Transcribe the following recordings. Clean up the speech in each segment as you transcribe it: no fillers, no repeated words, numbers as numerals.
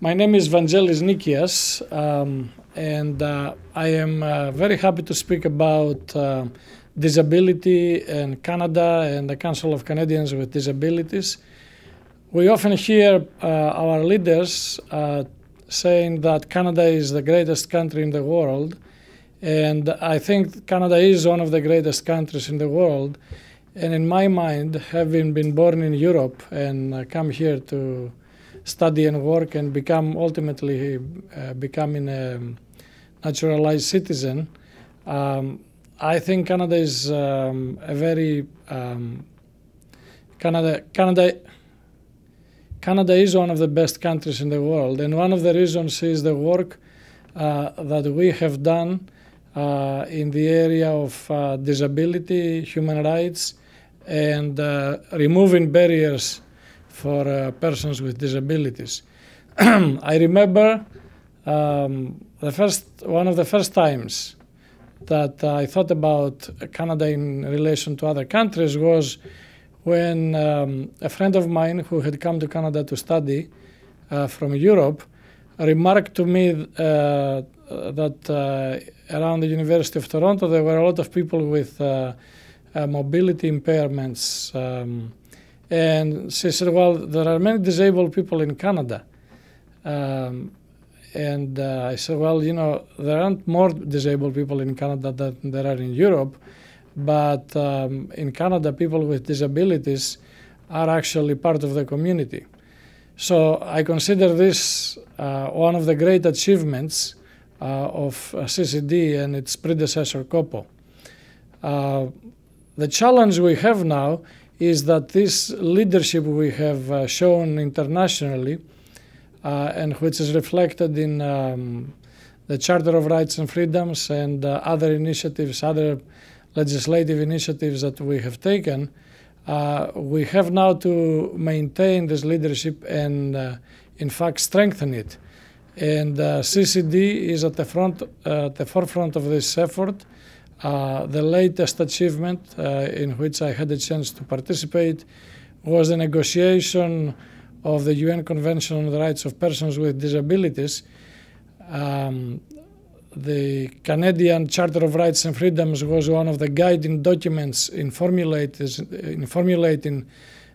My name is Vangelis Nikias, and I am very happy to speak about disability in Canada and the Council of Canadians with Disabilities. We often hear our leaders saying that Canada is the greatest country in the world, and I think Canada is one of the greatest countries in the world. And in my mind, having been born in Europe and come here to study and work and ultimately becoming a naturalized citizen, I think Canada is Canada is one of the best countries in the world, and one of the reasons is the work that we have done in the area of disability, human rights, and removing barriers for persons with disabilities. I remember one of the first times that I thought about Canada in relation to other countries was when a friend of mine who had come to Canada to study from Europe remarked to me that around the University of Toronto there were a lot of people with mobility impairments. And she said, well, there are many disabled people in Canada. And I said, well, you know, there aren't more disabled people in Canada than there are in Europe. But in Canada, people with disabilities are actually part of the community. So I consider this one of the great achievements of CCD and its predecessor, COPO. The challenge we have now is that this leadership we have shown internationally, and which is reflected in the Charter of Rights and Freedoms and other initiatives, other legislative initiatives that we have taken, we have now to maintain this leadership and, in fact, strengthen it. And CCD is at the forefront of this effort. The latest achievement in which I had a chance to participate was the negotiation of the UN Convention on the Rights of Persons with Disabilities. The Canadian Charter of Rights and Freedoms was one of the guiding documents in formulating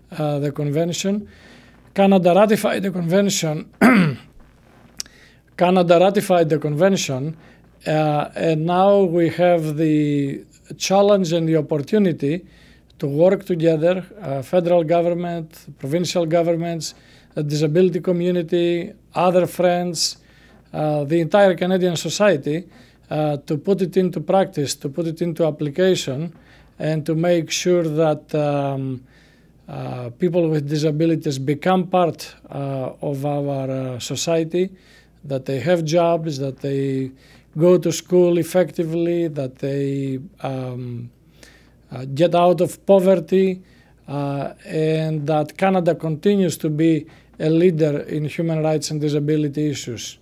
the convention. Canada ratified the convention. And now we have the challenge and the opportunity to work together, federal government, provincial governments, the disability community, other friends, the entire Canadian society, to put it into practice, to put it into application, and to make sure that people with disabilities become part of our society, that they have jobs, that they go to school effectively, that they get out of poverty, and that Canada continues to be a leader in human rights and disability issues.